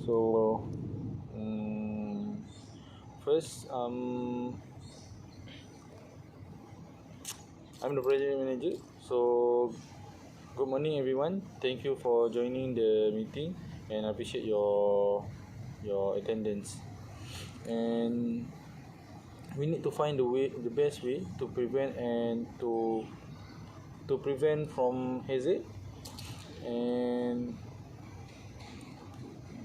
So first, I'm the project manager. So good morning everyone. Thank you for joining the meeting, and I appreciate your attendance. And we need to find the best way to prevent and to prevent from hazard, and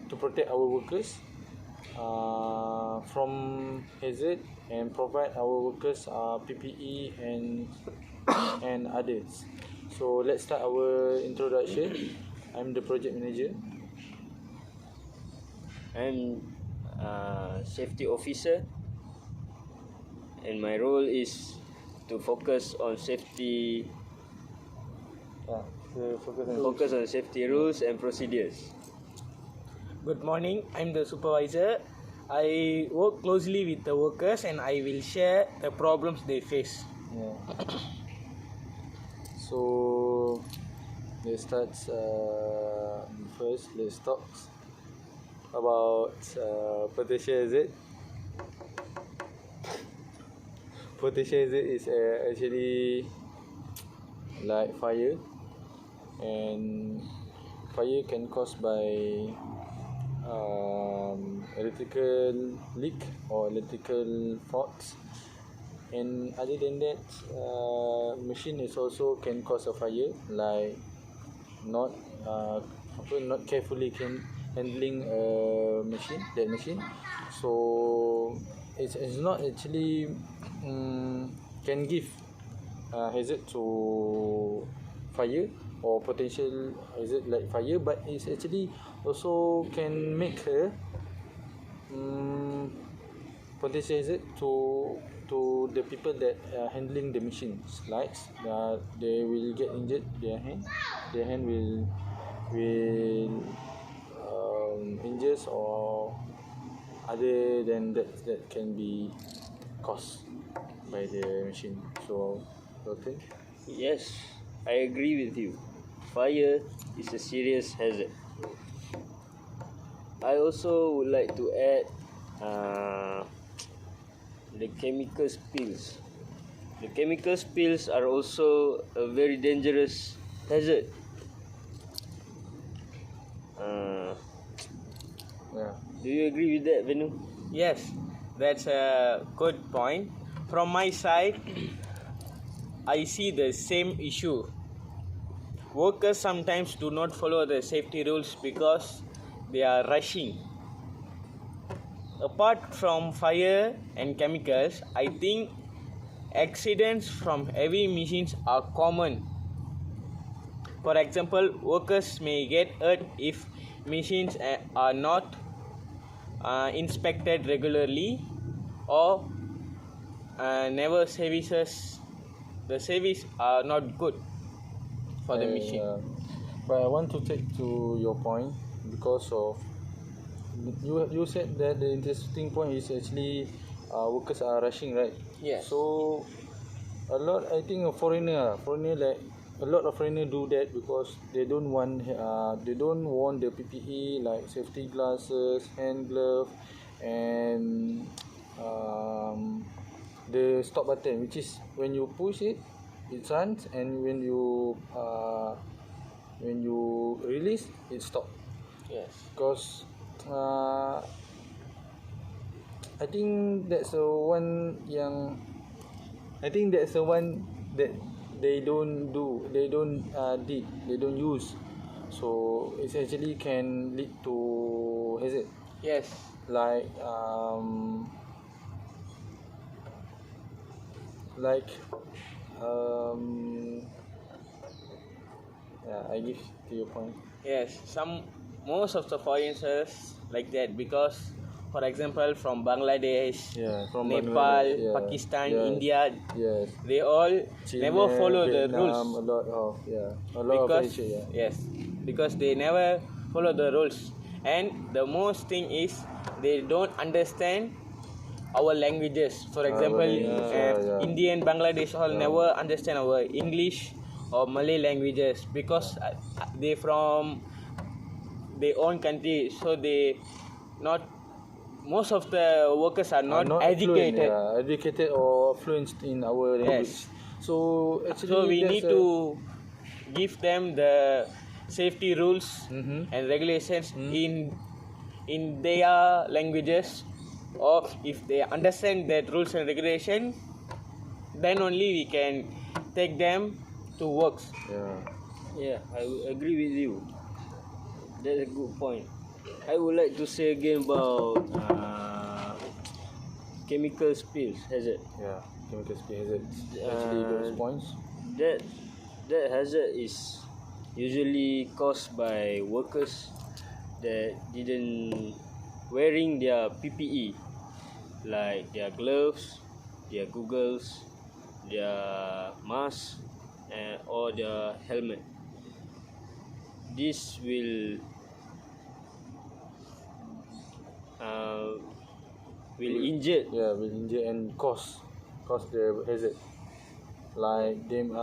to protect our workers from hazard, and provide our workers PPE and others. So let's start our introduction. I'm the project manager. I'm safety officer, and my role is to focus on safety focus on safety rules and procedures. Good morning, I'm the supervisor. I work closely with the workers and I will share the problems they face. Yeah. So let's start. First, let's talk about potential hazard. Potential hazard is actually like fire, and fire can caused by electrical leak or electrical faults. And other than that, machine is also can cause a fire, like not carefully handling a machine. So it's not actually can give hazard to fire or potential hazard like fire, but it's actually also can make a potential hazard to the people that are handling the machines. Like they will get injured, their hand will injures, or other than that can be caused by the machine. So okay. Yes, I agree with you. Fire is a serious hazard. I also would like to add the chemical spills. The chemical spills are also a very dangerous hazard. Yeah. Do you agree with that, Venu? Yes, that's a good point. From my side, I see the same issue. Workers sometimes do not follow the safety rules because they are rushing. Apart from fire and chemicals, I think accidents from heavy machines are common. For example, workers may get hurt if machines are not inspected regularly, or never services. The service are not good for the machine. But I want to take to your point, because of you said that the interesting point is actually workers are rushing, right? Yes. So a lot, I think a foreigner like a lot of foreigner do that because they don't want the PPE like safety glasses, hand glove, and the stop button, which is when you push it runs, and when you release it stop. Yes. Because I think that's the one that they don't use. So it actually can lead to hazard. Yes. Like I give to your point. Yes, most of the foreigners like that because, for example, from Bangladesh, from Nepal, Bangladesh, Pakistan, yes, India, yes, they all Chile, never follow Vietnam, the rules. a lot because of Asia, yes, because they never follow the rules, and the most thing is they don't understand our languages. For example, Indian, Bangladesh all never understand our English or Malay languages because they their own country, so most of the workers are not educated. Fluent, educated or fluent in our language. Yes. So actually, So we need to give them the safety rules Mhm. and regulations in their languages, or if they understand that rules and regulation, then only we can take them to works. Yeah, I will agree with you. That's a good point. I would like to say again about chemical spills hazard. Yeah, chemical spill hazard. Actually, those points. That hazard is usually caused by workers that didn't wearing their PPE, like their gloves, their goggles, their mask, or their helmet. This will injure. Yeah, will injure and cause the hazard. Like them.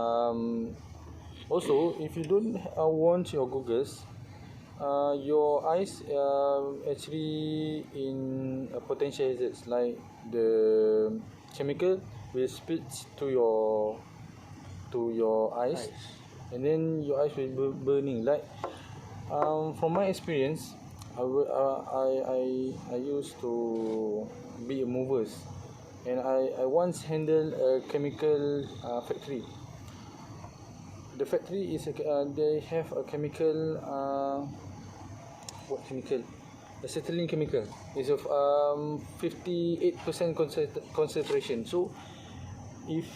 Also, if you don't want your goggles, your eyes actually in potential hazards, like the chemical will split to your eyes, and then your eyes will be burning. Like from my experience, I used to be a movers, and I once handled a chemical factory. The factory is they have a chemical what chemical? Acetylene chemical is of 58% concentration. So if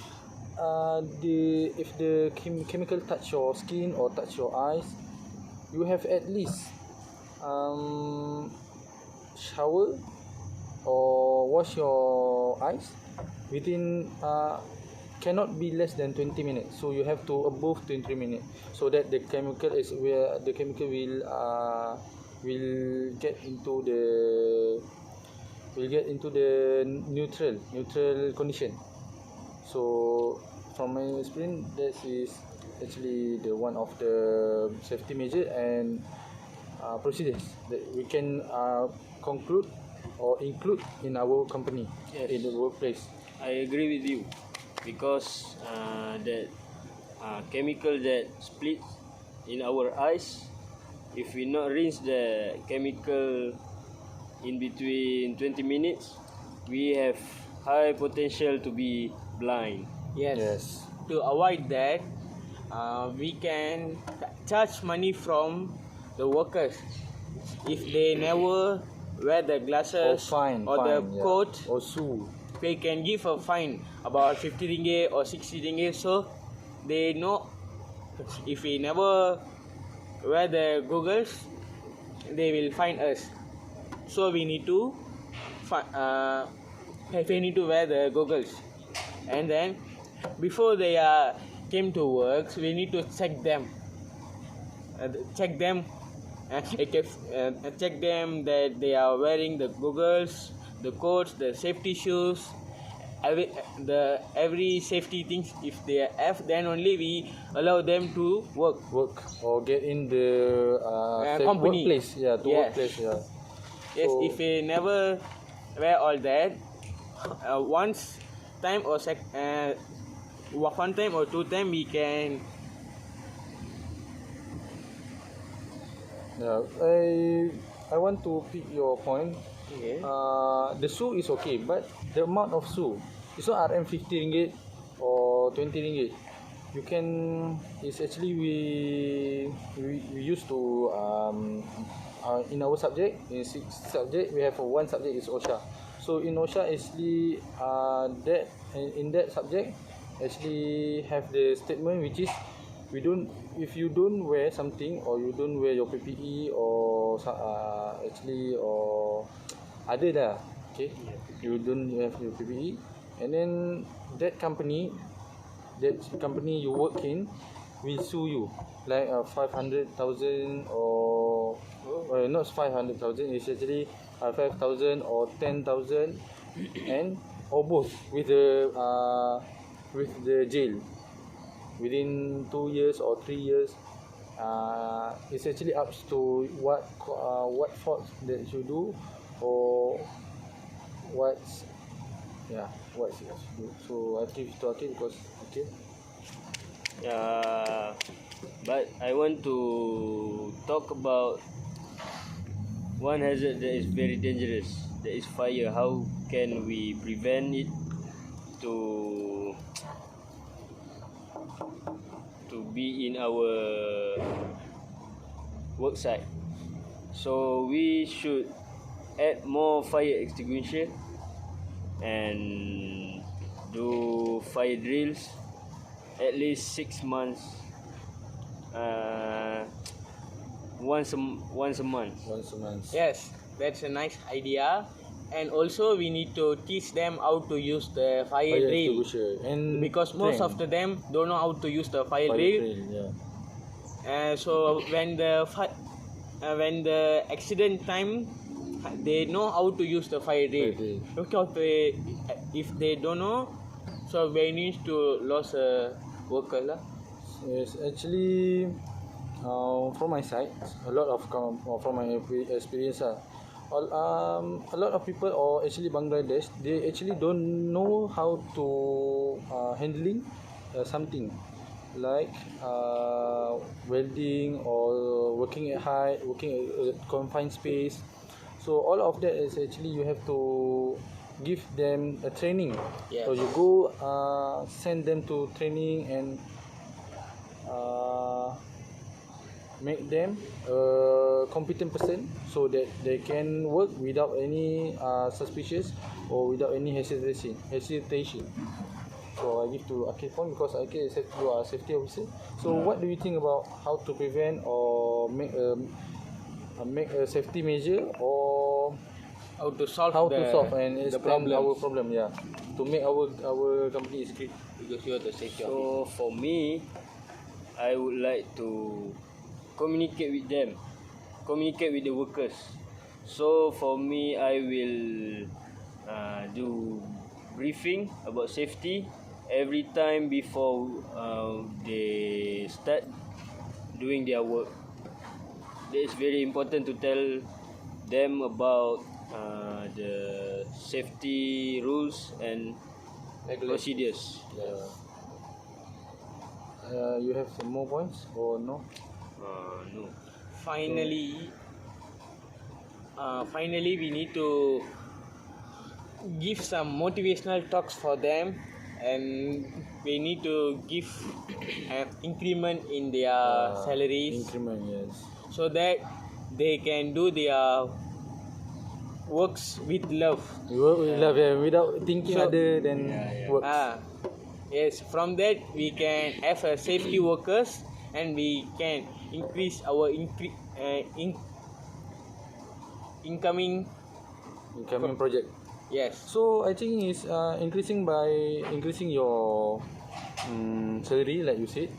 the chemical touch your skin or touch your eyes, you have at least shower or wash your eyes within cannot be less than 20 minutes. So you have to above 20 minutes, so that the chemical will get into the neutral condition. So from my experience, that is actually the one of the safety measure and procedures that we can conclude or include in our company. Yes. In the workplace. I agree with you, because that chemical that splits in our eyes, if we not rinse the chemical in between 20 minutes, we have high potential to be blind. Yes. To avoid that, we can charge money from the workers if they never wear the glasses the coat. Or shoe. They can give a fine about 50 ringgit or 60 ringgit, so they know if we never wear the goggles, they will fine us. So we need to wear the goggles, and then before they came to work, we need to check them check them that they are wearing the goggles, the coats, the safety shoes, every safety things. If they have, then only we allow them to work or get in the company. Workplace. Yeah, to Yes. workplace. Yeah. Yes, So, if we never wear all that, one time or two time we can. yeah, I want to pick your point. Okay. The shoe is okay, but the amount of shoe, it's not RM 50 ringgit or 20 ringgit. You can, it's actually we used to in our subject, in 6 subject, we have one subject is OSHA. So in OSHA actually that in that subject actually have the statement which is if you don't wear something or you don't wear your PPE or actually or other dah, okay, you don't have your PPE, and then that company you work in will sue you like 500,000 or not 500,000, it's actually 5,000 or 10,000 and or both with the jail within 2 years or 3 years. it's actually up to what fault that you do, or what's what you do. So I give to Akil because okay. But I want to talk about one hazard that is very dangerous. That is fire. How can we prevent it to be in our work site? So we should add more fire extinguisher and do fire drills at least 6 months, once a month. Once a month. Yes, that's a nice idea. And also we need to teach them how to use the fire drill, extinguisher and because most of them don't know how to use the fire drill. Yeah. So when the accident time, they know how to use the fire drill. Because if they don't know, so we need to lose a worker lah. Yes, actually, from my side, a lot of from my experience, a lot of people, or actually Bangladesh, they actually don't know how to handling something like welding or working at height, working at confined space. So all of that is actually you have to give them a training. Yes. So you go send them to training and make them a competent person so that they can work without any suspicious or without any hesitation. So I give to Akil phone because Akil is you are a safety officer. So what do you think about how to prevent or make a safety measure, or How to solve and the explain problem. our problem, to make our company is great. Because you are the safety officer. So for me, I would like to communicate with them, communicate with the workers. So for me, I will do briefing about safety every time before they start doing their work. That is very important to tell them about the safety rules and procedures. You have some more points or no? No. Finally, we need to give some motivational talks for them, and we need to give an increment in their salaries, Increment, yes. so that they can do their works with love. You work with love, without thinking So- other than work. Yes, from that we can have a safety workers, and we can increase our incoming. Incoming project. Yes. So I think it's increasing by increasing your salary, like you said.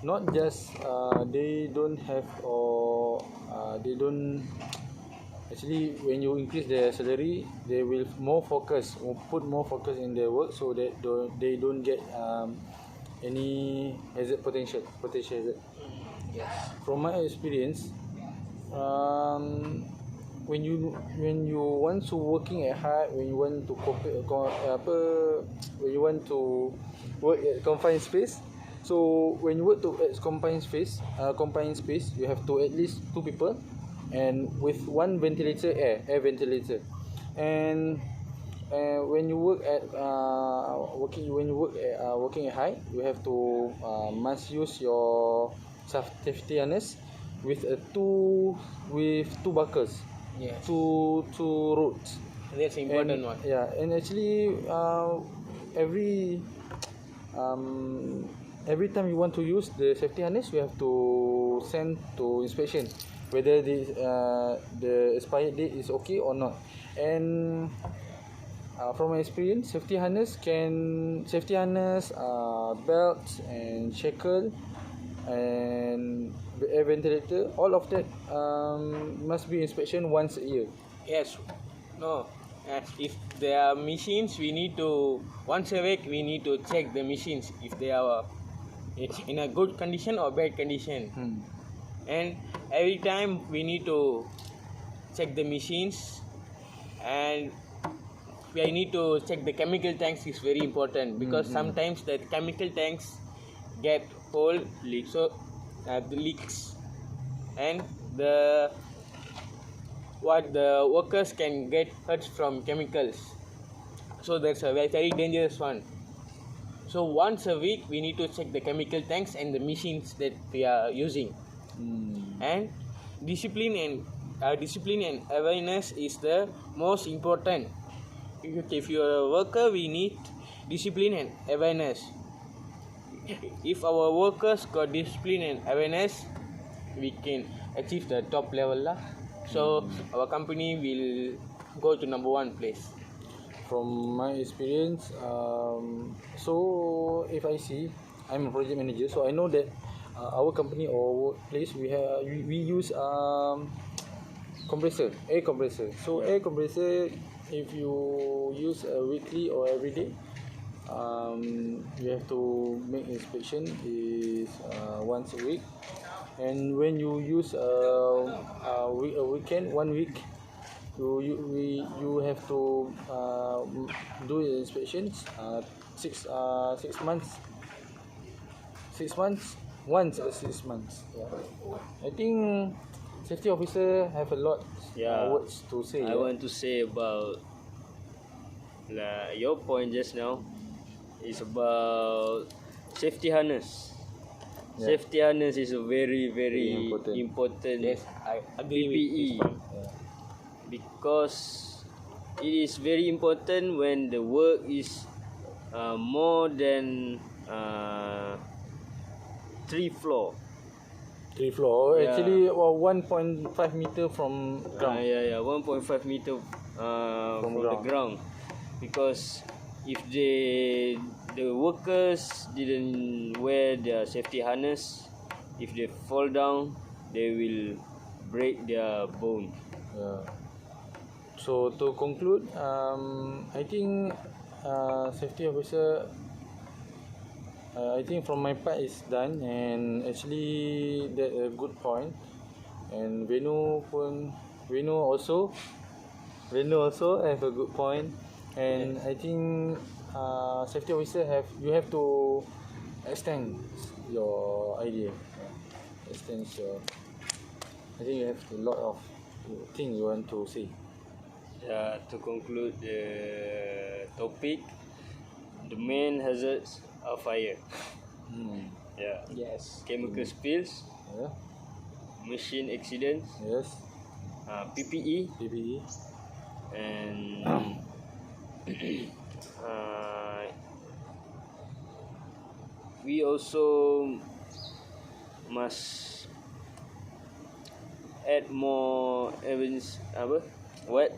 Not just they don't have, or they don't. Actually, when you increase their salary, they will put more focus in their work, so that they don't get any potential hazard. Yes. From my experience, when you want to working at height, when you want to when you want to work at confined space, so when you work at confined space, you have to at least 2 people, and with one ventilator, air ventilator, and when you work at working at height, you have to must use your safety harness with two buckles, Yes. two rods. That's important one. Yeah, and actually every time you want to use the safety harness, you have to send to inspection whether the expired date is okay or not. And from my experience, safety harness, belts and shackle and air ventilator, all of that must be inspection once a year. Yes. No. If there are machines, we need to once a week we need to check the machines if they are in a good condition or bad condition. And every time we need to check the machines, and we need to check the chemical tanks is very important, because sometimes the chemical tanks get hole leak, so the leaks, and the workers can get hurt from chemicals, so that's a very dangerous one. So once a week we need to check the chemical tanks and the machines that we are using. And discipline and awareness is the most important. If you are a worker, we need discipline and awareness. If our workers got discipline and awareness, we can achieve the top level lah. So our company will go to number 1 place. From my experience, so if I see, I'm a project manager, so I know that our company or workplace we use compressor, air compressor. So air compressor, if you use weekly or every day, you have to make inspection is once a week. And when you use a weekend, 1 week, you have to do inspections 6 months. 6 months, once 6 months. I think safety officer have a lot words to say. I want to say about your point just now is about safety harness. Safety harness is a very important Yes, I agree PPE. with this point. Because it is very important when the work is more than 3 floor. 3 floor. Yeah. Actually, 1.5 meter from ground. 1.5 meter from the ground. Because if the workers didn't wear their safety harness, if they fall down, they will break their bone. So to conclude, I think safety officer, I think from my part is done, and actually that a good point. And Venu also have a good point. And I think safety officer you have to extend your idea. I think you have a lot of things you want to say. To conclude the topic, the main hazards are fire. Yes. Chemical spills, machine accidents, PPE, and we also must add more evidence. What?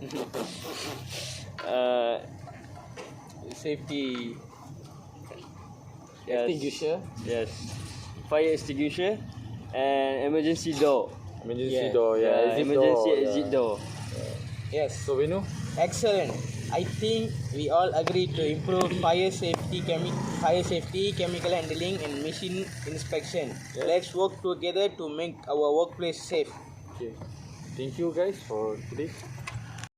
Safety Yes. extinguisher. Yes. Fire extinguisher and emergency door. Emergency door, exit emergency door, exit door. Yes. So Venu, Excellent. I think we all agree to improve fire safety, chemical handling, and machine inspection. Let's work together to make our workplace safe. okay. Thank you guys for today.